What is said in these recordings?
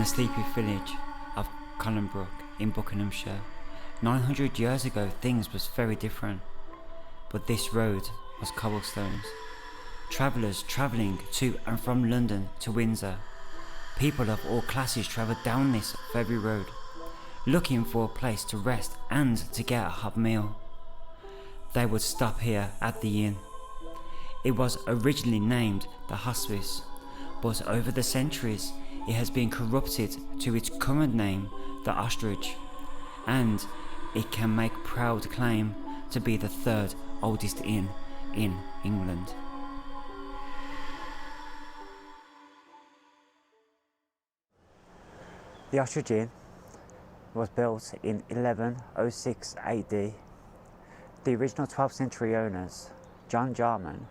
the sleepy village of Colnbrook in Buckinghamshire. 900 years ago things was very different, but this road was cobblestones. Travellers travelling to and from London to Windsor. People of all classes travelled down this very road, looking for a place to rest and to get a hot meal. They would stop here at the inn. It was originally named the Hospice, but over the centuries it has been corrupted to its current name, the Ostrich, and it can make proud claim to be the third oldest inn in England. The Ostrich Inn was built in 1106 AD. The original 12th century owners, John Jarman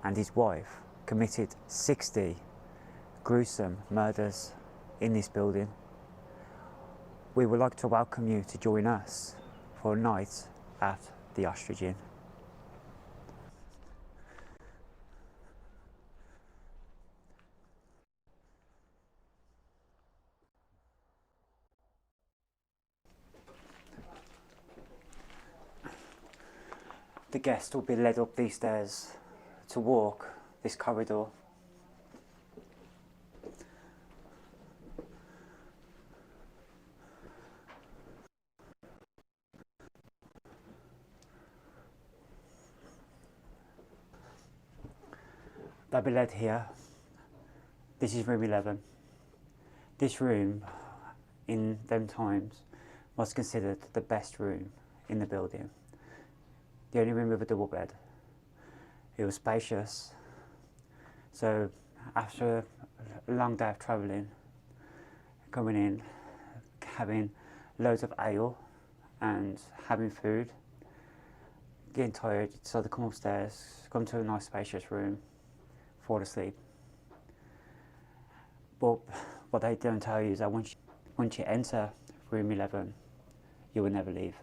and his wife, committed 60 gruesome murders in this building. We would like to welcome you to join us for a night at the Ostrich Inn. The guest will be led up these stairs to walk this corridor. They'll be led here. This is room 11. This room, in them times, was considered the best room in the building. The only room with a double bed. It was spacious, so after a long day of travelling, coming in, having loads of ale and having food, getting tired, so they come upstairs, come to a nice spacious room, fall asleep. But what they don't tell you is that once you enter room 11, you will never leave.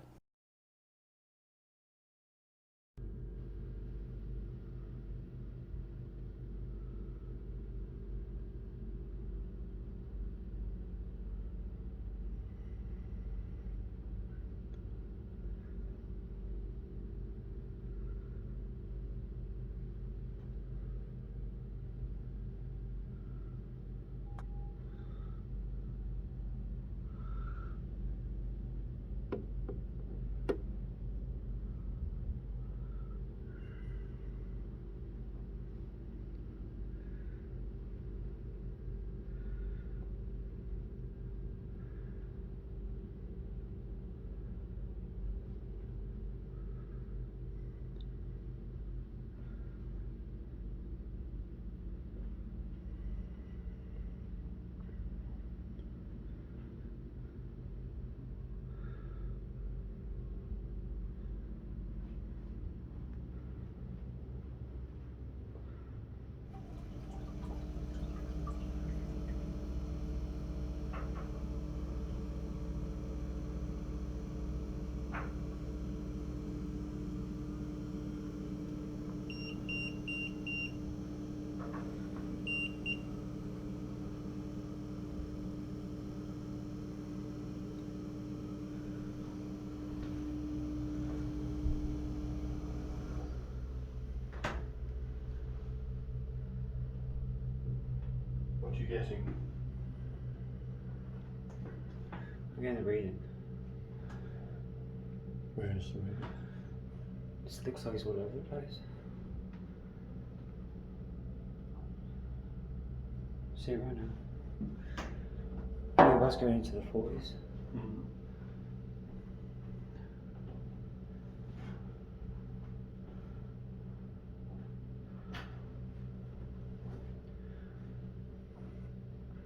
What are you getting? I'm getting the reading. Where is the reading? This looks like it's all over the place. See it right now. It was going into the 40s. Mm.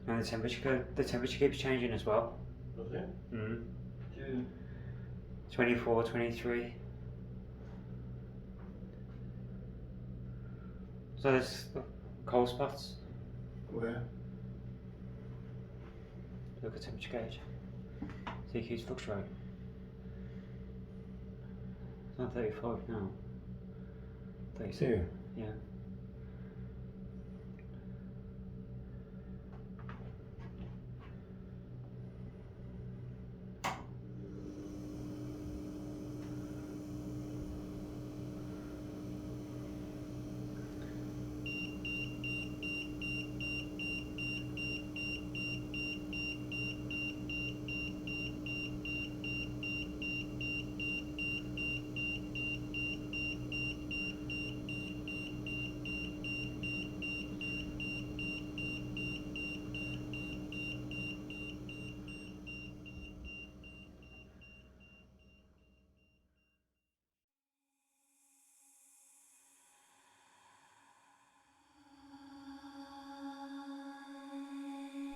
And the temperature keeps changing as well. Does it? Mm. Yeah. 24, 23. So there's cold spots. Where? Look at temperature gauge. See, it keeps fluctuating. It's not 35 now. 36. Here? Yeah.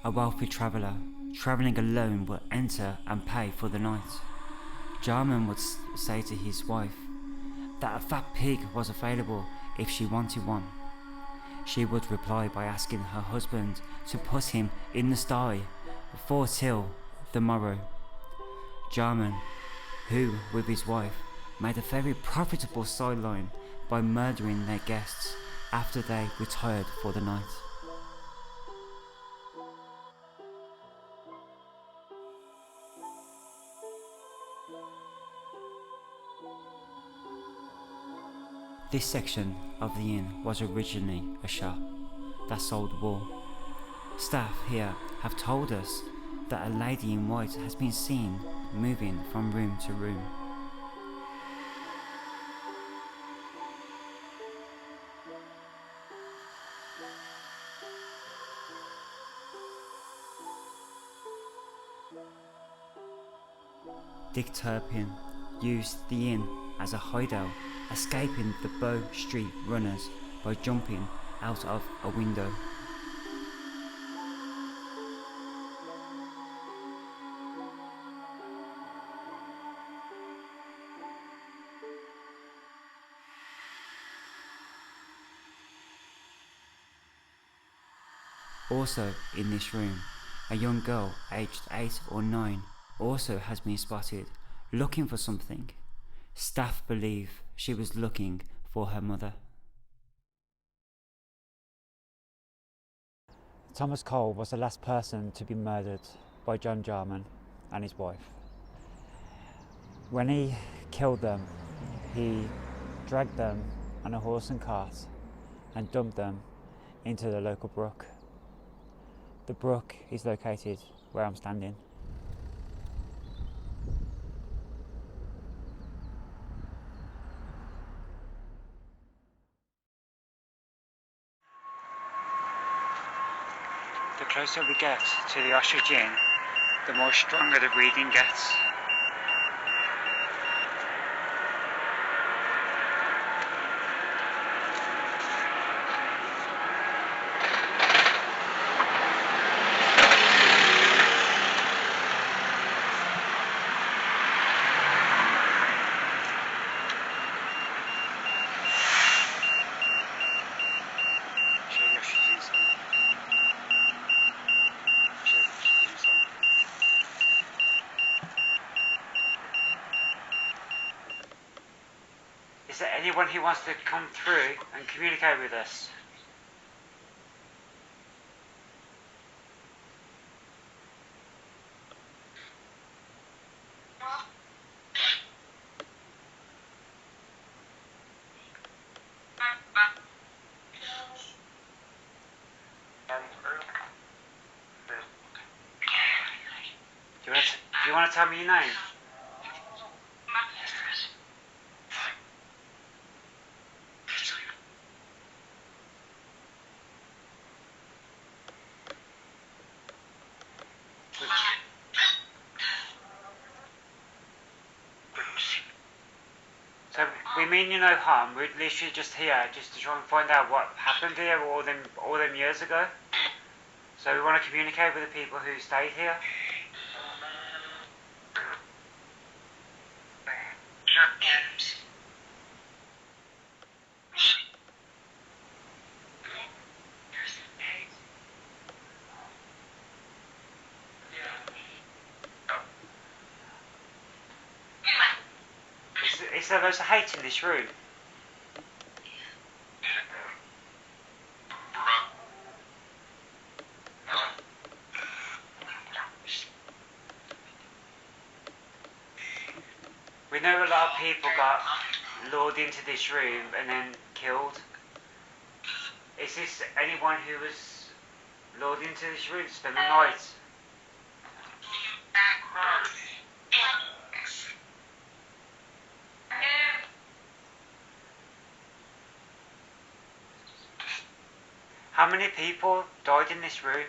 A wealthy traveller, travelling alone, would enter and pay for the night. Jarman would say to his wife that a fat pig was available if she wanted one. She would reply by asking her husband to put him in the sty for till the morrow. Jarman, who with his wife made a very profitable sideline by murdering their guests after they retired for the night. This section of the inn was originally a shop that sold wool. Staff here have told us that a lady in white has been seen moving from room to room. Dick Turpin used the inn as a hideout, escaping the Bow Street runners by jumping out of a window. Also in this room, a young girl aged 8 or 9 also has been spotted looking for something. Staff believe she was looking for her mother. Thomas Cole was the last person to be murdered by John Jarman and his wife. When he killed them, he dragged them on a horse and cart and dumped them into the local brook. The brook is located where I'm standing. The closer we get to the Ostrich Inn, the more stronger the reading gets. Is there anyone who wants to come through and communicate with us? Do you want to tell me your name? So we mean you no harm. We're literally just here just to try and find out what happened here all them years ago. So we want to communicate with the people who stayed here. Is there loads of hate in this room? We know a lot of people got lured into this room and then killed. Is this anyone who was lured into this room to spend the night? How many people died in this room?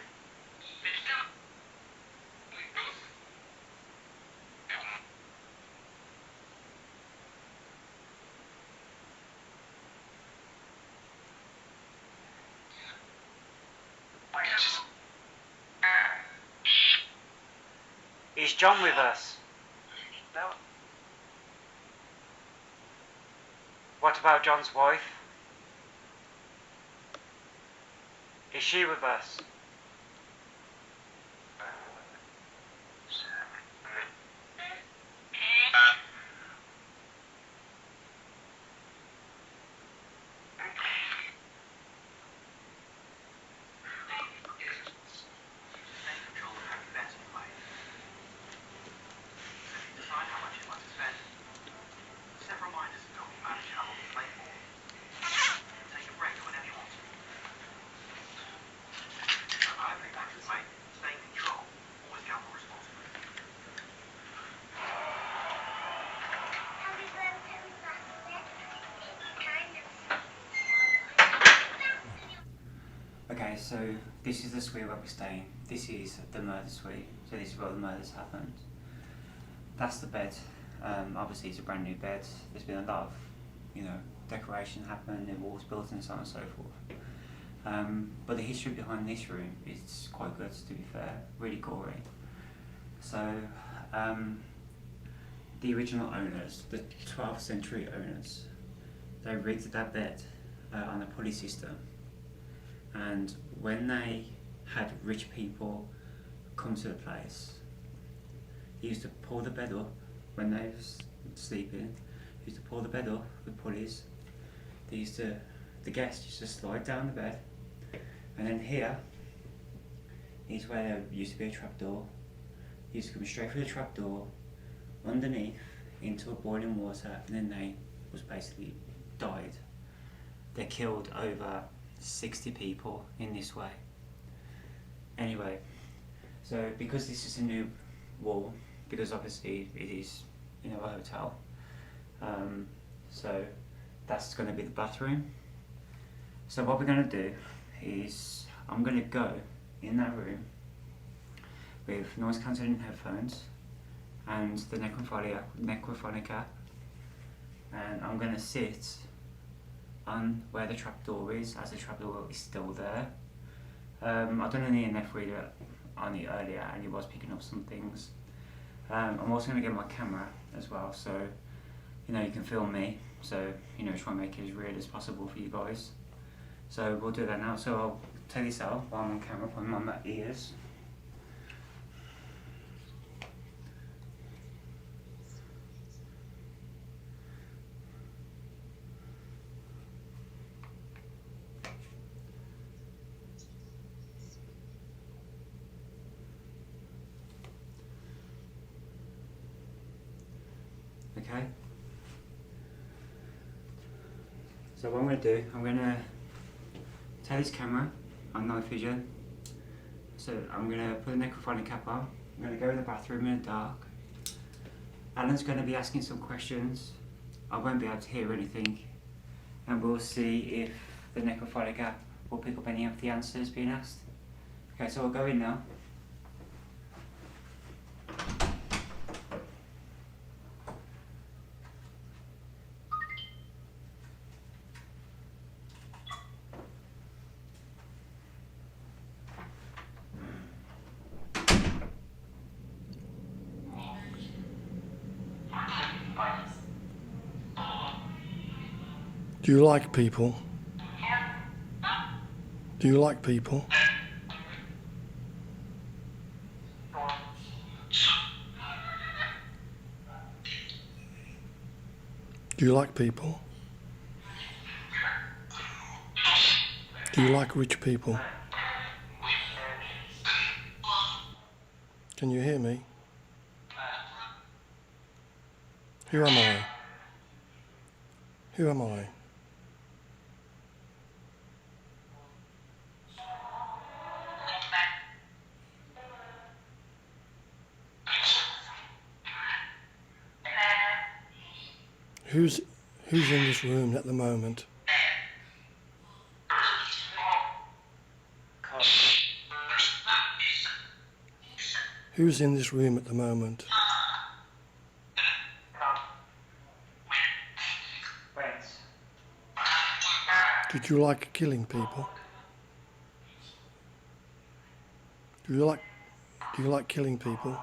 Is John with us? No. What about John's wife? Is she with us? Okay, so this is the suite where we're staying. This is the murder suite, so this is where the murders happened. That's the bed. Obviously it's a brand new bed. There's been a lot of, decoration happened, new walls built and so on and so forth. But the history behind this room is quite good, to be fair, really gory. So, the original owners, the 12th century owners, they rigged that bed on a pulley system. And when they had rich people come to the place, they used to pull the bed up when they was sleeping. They used to pull the bed up with pulleys. The guests used to slide down the bed, and then here is where there used to be a trapdoor. They used to come straight through the trapdoor, underneath into a boiling water, and then they was basically died. They killed over 60 people in this way. Anyway, so because this is a new wall, because obviously it is, a hotel, so that's going to be the bathroom. So what we're going to do is I'm going to go in that room with noise cancelling headphones and the necrophonic app, and I'm going to sit on where the trapdoor is, as the trapdoor is still there. I've done an EMF reader on it earlier and it was picking up some things. I'm also going to get my camera as well, so you can film me, so try and make it as real as possible for you guys. So we'll do that now. So I'll take this out while I'm on camera, put them on my ears. Okay. So what I'm going to do, I'm going to take this camera on night vision. So I'm going to put the necrophonic cap on. I'm going to go in the bathroom in the dark. Alan's going to be asking some questions. I won't be able to hear anything. And we'll see if the necrophonic app will pick up any of the answers being asked. Okay, so I'll go in now. Do you like people? Do you like people? Do you like people? Do you like rich people? Can you hear me? Who am I? Who am I? Who's in this room at the moment? Who's in this room at the moment? Did you like killing people? Do you like killing people?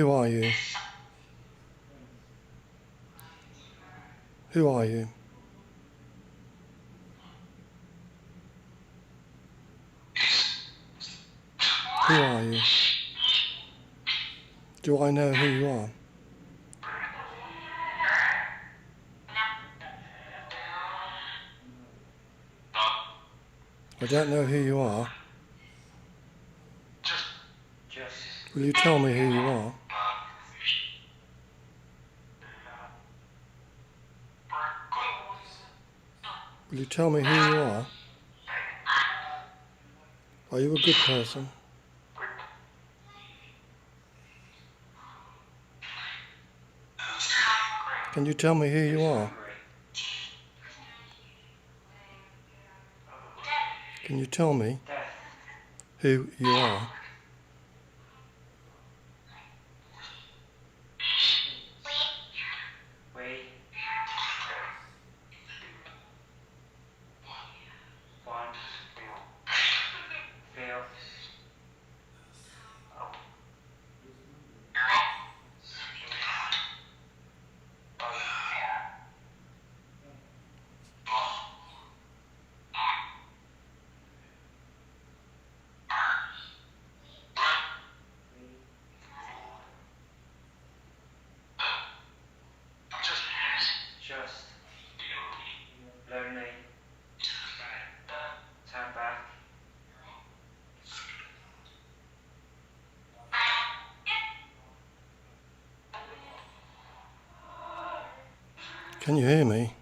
Who are you? Who are you? Who are you? Do I know who you are? I don't know who you are. Will you tell me who you are? Will you tell me who you are? Are you a good person? Can you tell me who you are? Can you tell me who you are? Can you hear me?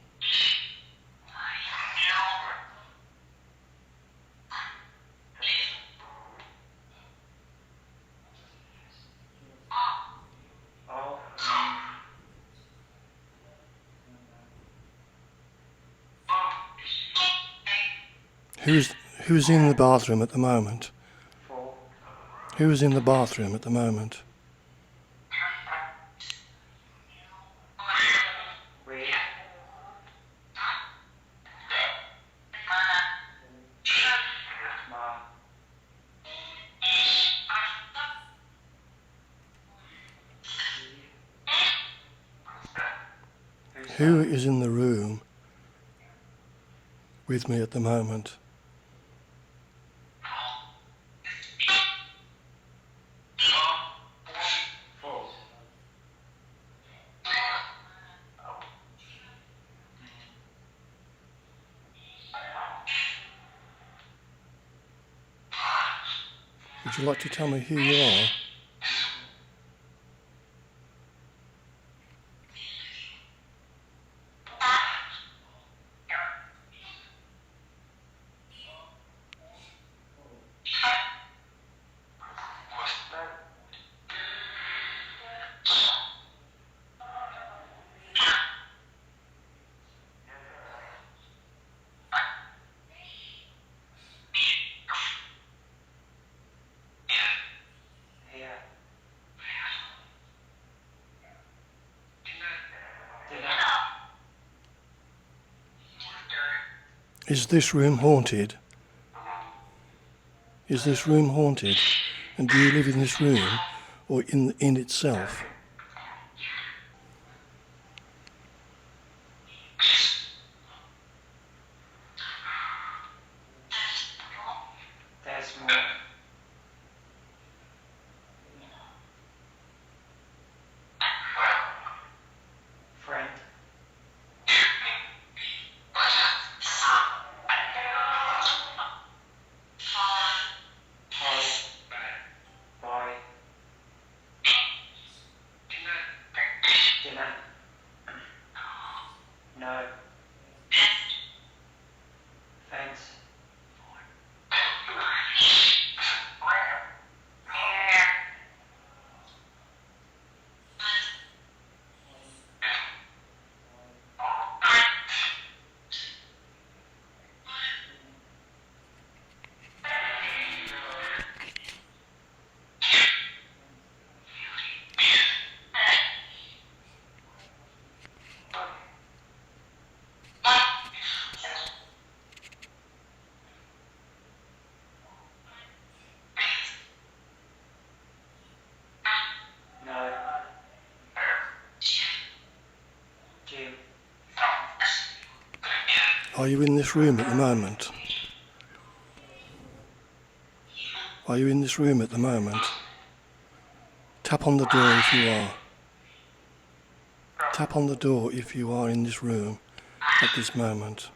Who's in the bathroom at the moment? Who's in the bathroom at the moment? Who is in the room with me at the moment? Would you like to tell me who you are? Is this room haunted? Is this room haunted? And do you live in this room or in itself? Are you in this room at the moment? Are you in this room at the moment? Tap on the door if you are. Tap on the door if you are in this room at this moment.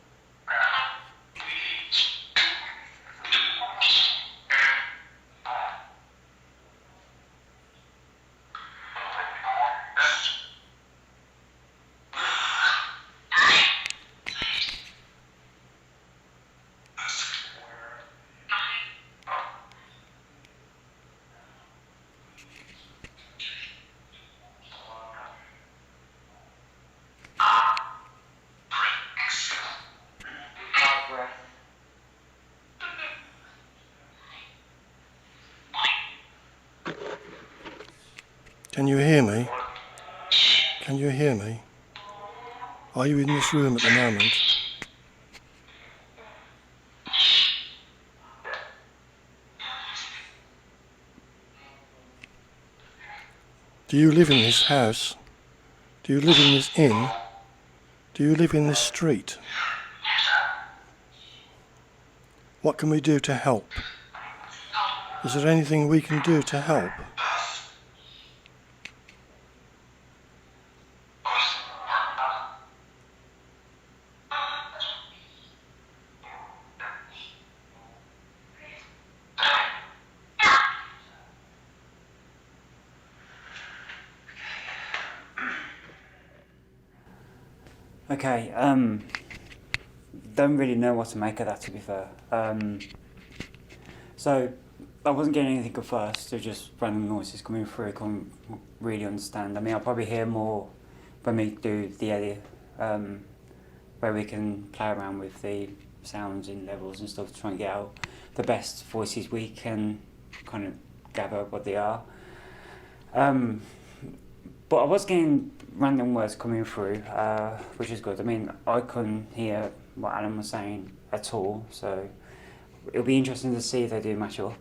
Can you hear me? Can you hear me? Are you in this room at the moment? Do you live in this house? Do you live in this inn? Do you live in this street? What can we do to help? Is there anything we can do to help? Okay, don't really know what to make of that, to be fair. So, I wasn't getting anything at first, so just random noises coming through, I couldn't really understand. I mean, I'll probably hear more when we do the edit, where we can play around with the sounds and levels and stuff to try and get out the best voices we can kind of gather what they are. But I was getting random words coming through, which is good. I mean, I couldn't hear what Alan was saying at all, so it'll be interesting to see if they do match up.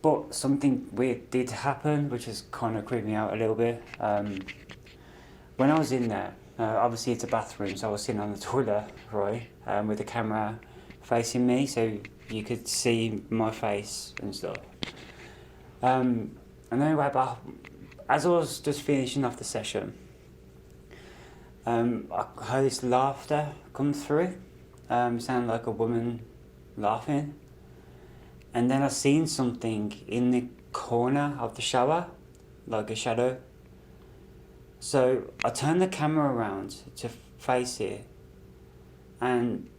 But something weird did happen, which has kind of creeped me out a little bit. When I was in there, obviously it's a bathroom, so I was sitting on the toilet, right, with the camera facing me, so you could see my face and stuff. And then as I was just finishing off the session, I heard this laughter come through. Sounded like a woman laughing. And then I seen something in the corner of the shower, like a shadow. So I turned the camera around to face it, and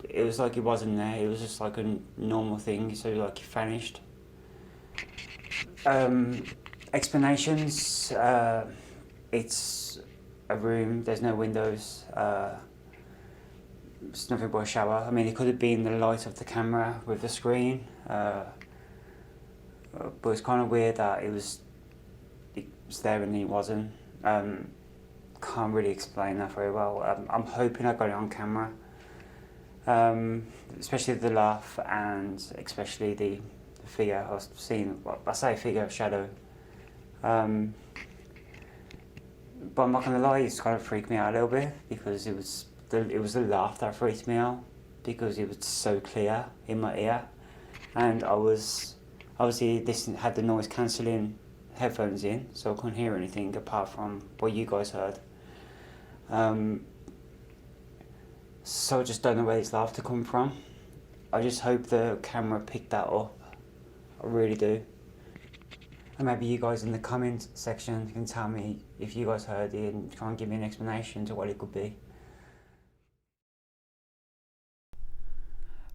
it was like it wasn't there. It was just like a normal thing, so like it vanished. Explanations, it's a room, there's no windows, it's nothing but a shower. I mean, it could have been the light of the camera with the screen, but it's kind of weird that it was there and it wasn't. Can't really explain that very well. I'm hoping I got it on camera, especially the laugh and especially the figure I was seeing. Well, I say figure of shadow. But I'm not gonna lie, it's kind of freaked me out a little bit because it was the laugh that freaked me out because it was so clear in my ear, and I was obviously had the noise cancelling headphones in, so I couldn't hear anything apart from what you guys heard. So I just don't know where this laughter come from. I just hope the camera picked that up. I really do. And maybe you guys in the comment section can tell me if you guys heard it and try and give me an explanation to what it could be.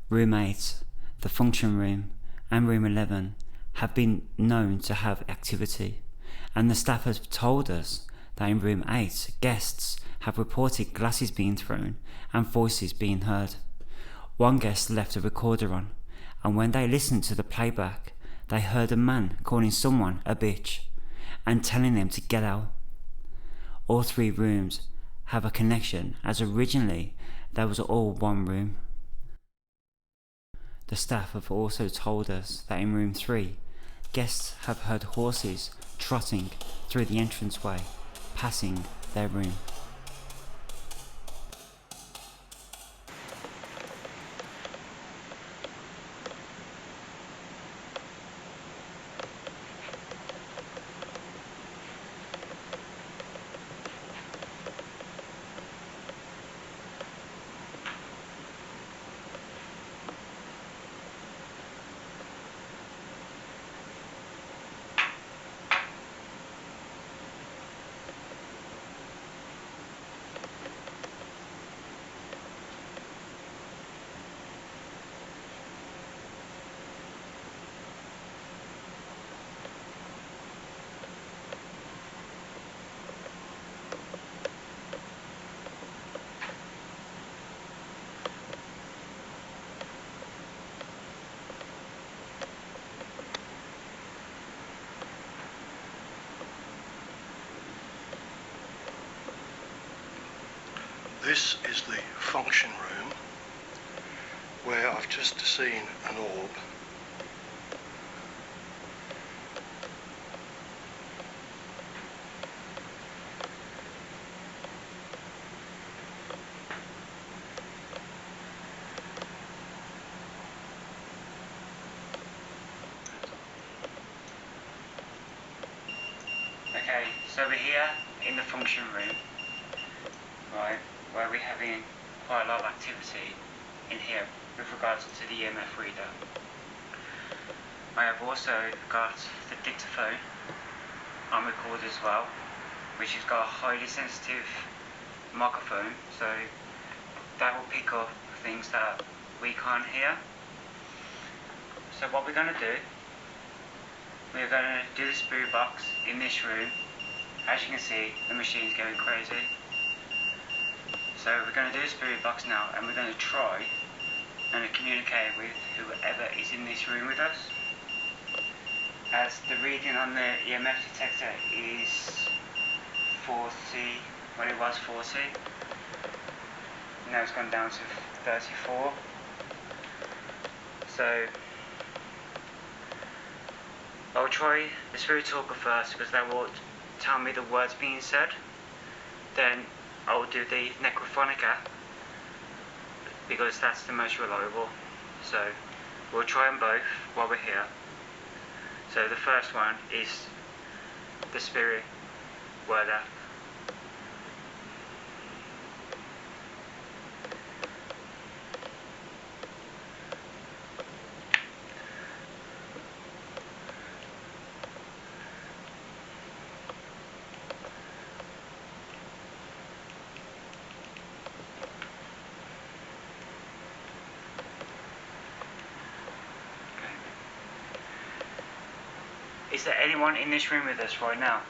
Room 8, the function room, and room 11 have been known to have activity, and the staff have told us that in room 8 guests have reported glasses being thrown and voices being heard. One guest left a recorder on, and when they listened to the playback, they heard a man calling someone a bitch and telling them to get out. All 3 rooms have a connection, as originally they was all one room. The staff have also told us that in room 3, guests have heard horses trotting through the entranceway, passing their room. This is the function room where I've just seen an orb. Okay, so we're here in the function room, right, where we're having quite a lot of activity in here with regards to the EMF reader. I have also got the dictaphone on record as well, which has got a highly sensitive microphone, so that will pick up things that we can't hear. So what we're going to do, we're going to do the spirit box in this room. As you can see, the machine's going crazy. So we're going to do the spirit box now, and we're going to try and communicate with whoever is in this room with us. As the reading on the EMF detector is 40, well it was 40, now it's gone down to 34. So I'll try the spirit talker first, because that will tell me the words being said. Then I will do the necrophonica, because that's the most reliable. So we'll try them both while we're here. So the first one is the spirit word app. Is there anyone in this room with us right now?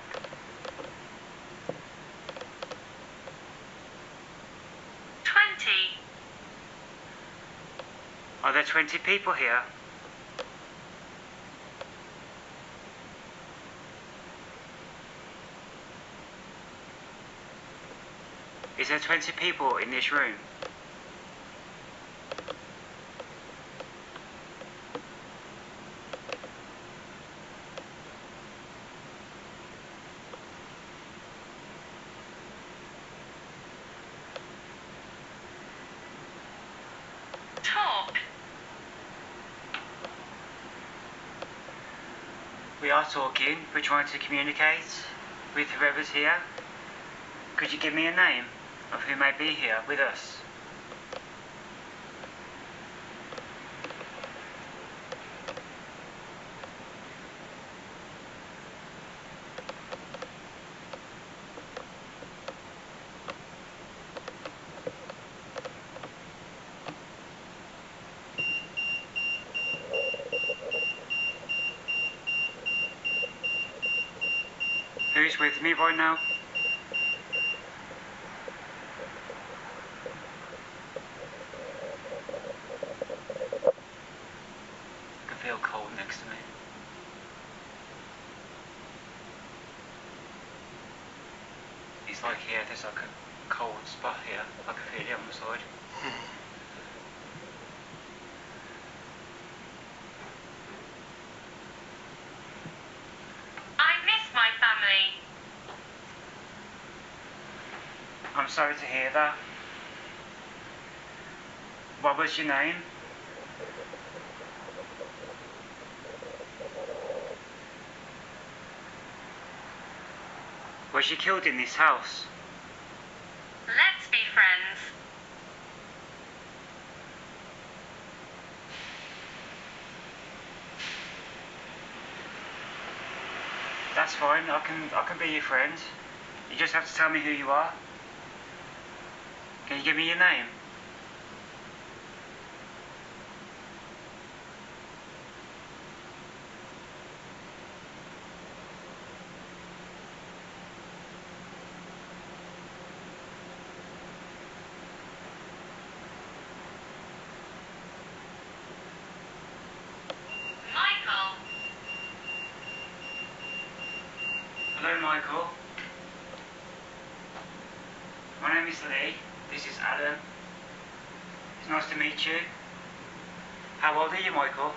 Are there 20 people here? Is there 20 people in this room? We are talking, we're trying to communicate with whoever's here. Could you give me a name of who may be here with us? Who's with me right now? I can feel cold next to me. It's like here, there's like a cold spot here. I can feel it on the side. I'm sorry to hear that. What was your name? Was she killed in this house? Let's be friends. That's fine, I can be your friend. You just have to tell me who you are. Can you give me your name? Michael. Hello, Michael. My name is Lee. this is Alan. It's nice to meet you. How old are you, Michael?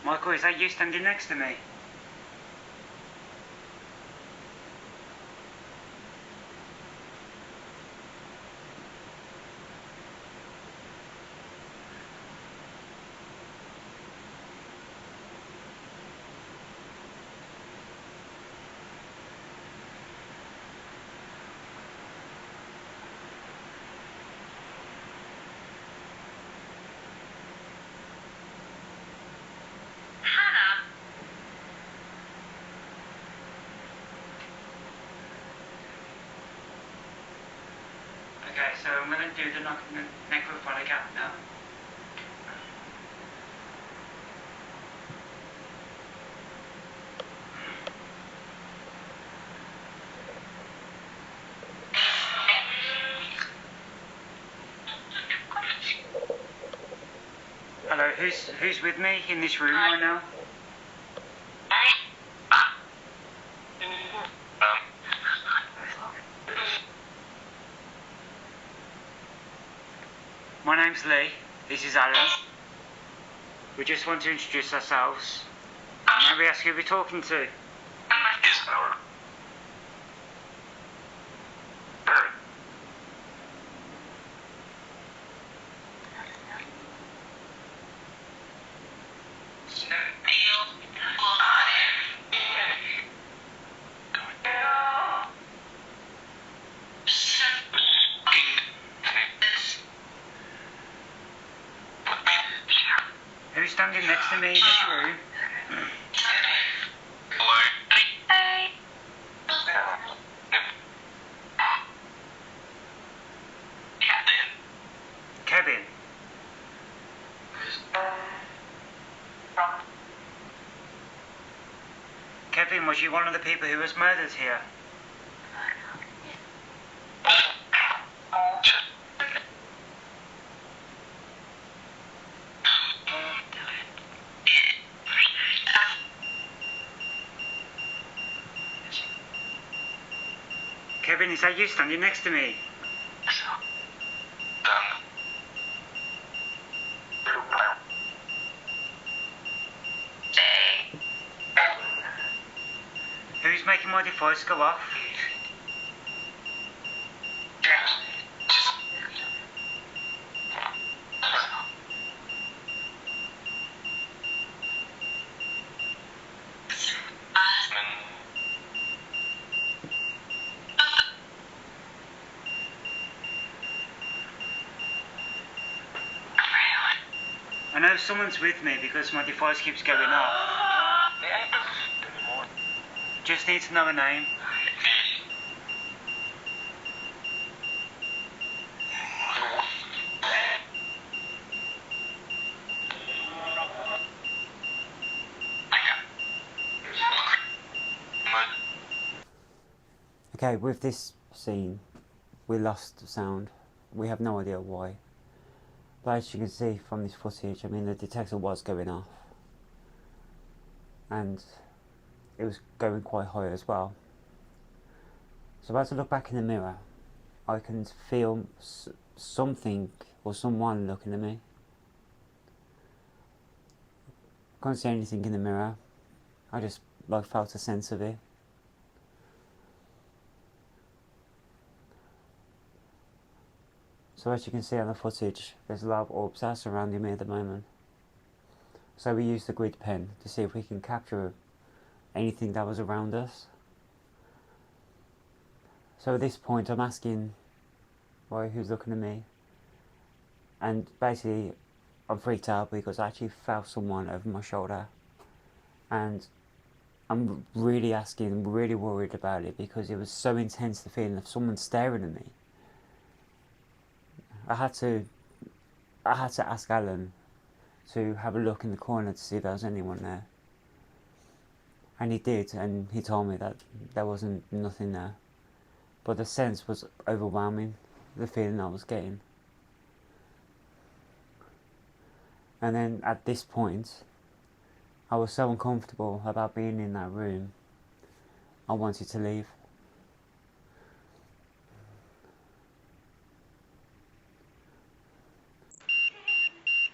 Michael, is that you standing next to me? Hannah. Okay, so I'm going to do the necrophonic act now. Hello, who's with me in this room right now? My name's Lee, this is Alan. We just want to introduce ourselves. May we ask who we're talking to? Who's standing next to me in this room? Kevin. Kevin, was you one of the people who was murdered here? Kevin, is that you standing next to me? Who's making my device go off? I know someone's with me because my device keeps going off. Just need to know a name. Okay, with this scene, we lost sound. We have no idea why. But as you can see from this footage, I mean, the detector was going off. And it was going quite high as well. So as I look back in the mirror, I can feel something or someone looking at me. Can't see anything in the mirror. I just felt a sense of it. So as you can see on the footage, there's a lot of orbs that are surrounding me at the moment. So we used the grid pen to see if we can capture anything that was around us. So at this point I'm asking, well, who's looking at me? And basically I'm freaked out because I actually felt someone over my shoulder. And I'm really asking, really worried about it because it was so intense, the feeling of someone staring at me. I had to ask Alan to have a look in the corner to see if there was anyone there. And he did, and he told me that there wasn't nothing there. But the sense was overwhelming, the feeling I was getting. And then at this point, I was so uncomfortable about being in that room, I wanted to leave.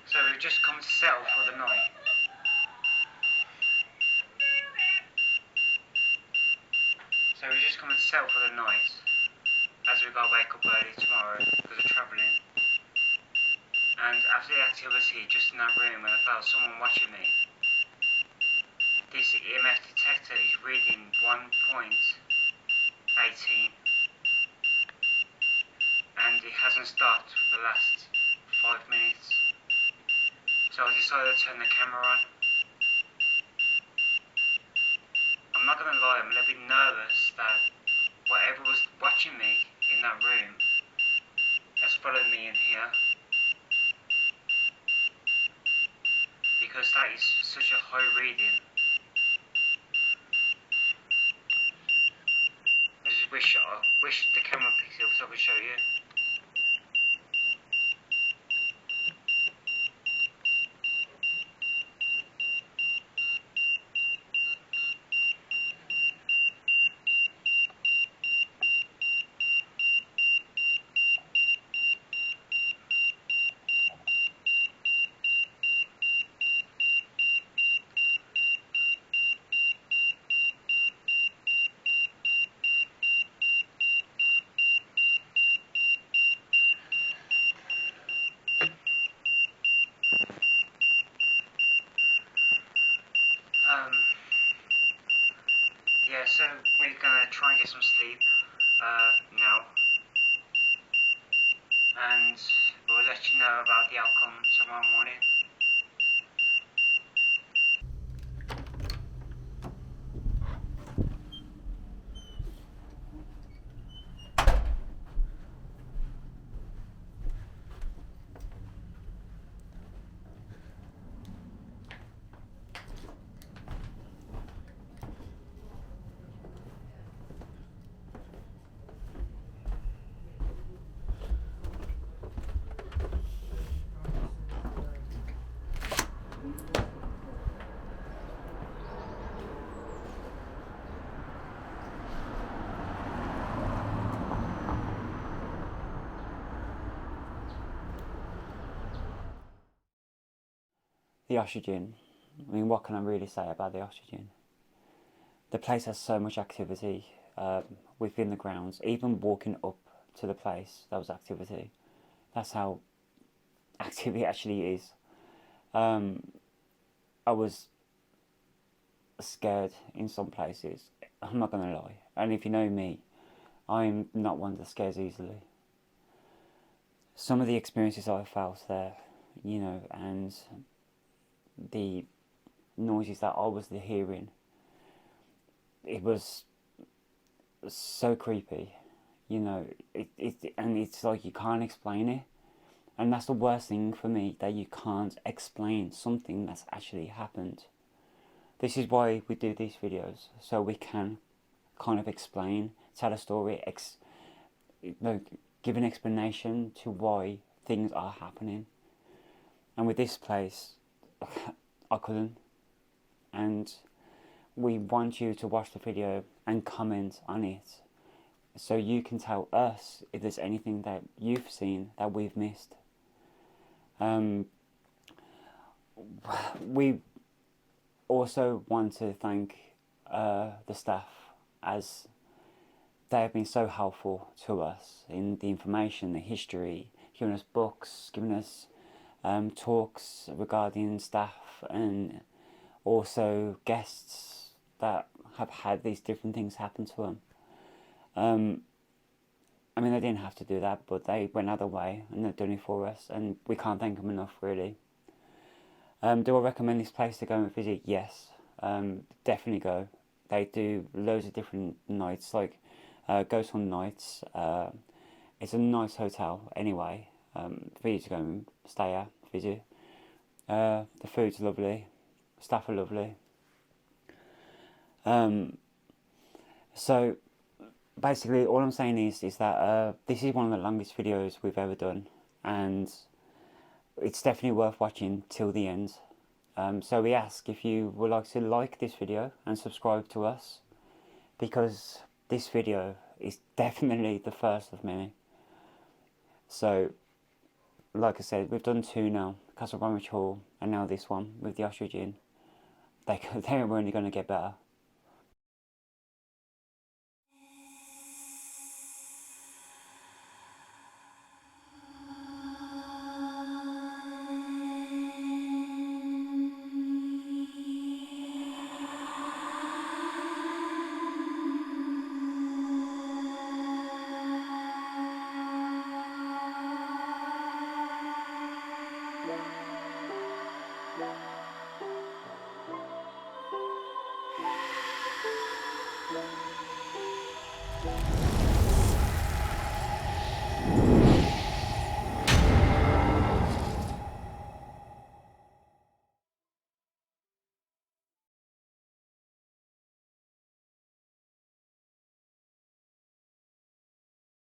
So we've just come to settle for the night. So we've just come to settle for the night, as we gotta wake up early tomorrow because we're travelling. And after the activity, just in that room when I felt someone watching me, this EMF detector is reading 1.18, and it hasn't stopped for the last 5 minutes. So I decided to turn the camera on. I'm not gonna lie, I'm a little bit nervous that whatever was watching me in that room has followed me in here. Because that is such a high reading. I just wish the camera picked it up so I could show you. Yeah, so we're gonna try and get some sleep now, and we'll let you know about the outcome tomorrow morning. The oxygen. I mean, what can I really say about the oxygen? The place has so much activity within the grounds. Even walking up to the place, that was activity. That's how active it actually is. I was scared in some places. I'm not gonna lie. And if you know me, I'm not one that scares easily. Some of the experiences I felt there, and the noises that I was hearing, it was so creepy, and it's like you can't explain it. And that's the worst thing for me, that you can't explain something that's actually happened. This is why we do these videos, so we can kind of explain, tell a story, give an explanation to why things are happening. And with this place, I couldn't. And we want you to watch the video and comment on it, so you can tell us if there's anything that you've seen that we've missed. We also want to thank the staff, as they have been so helpful to us in the information, the history, giving us books, giving us talks regarding staff, and also guests that have had these different things happen to them. I mean, they didn't have to do that, but they went out of the way and they've done it for us, and we can't thank them enough, really. Do I recommend this place to go and visit? Yes, definitely go. They do loads of different nights, like Ghost Hunt nights. It's a nice hotel anyway, for you to go and stay at, visit. The food's lovely, staff are lovely. So basically, all I'm saying is that this is one of the longest videos we've ever done, and it's definitely worth watching till the end. So we ask if you would like to like this video and subscribe to us, because this video is definitely the first of many. So, like I said, we've done 2 now, Castle Bromwich Hall, and now this one with the Ostrich Inn. They're only going to get better.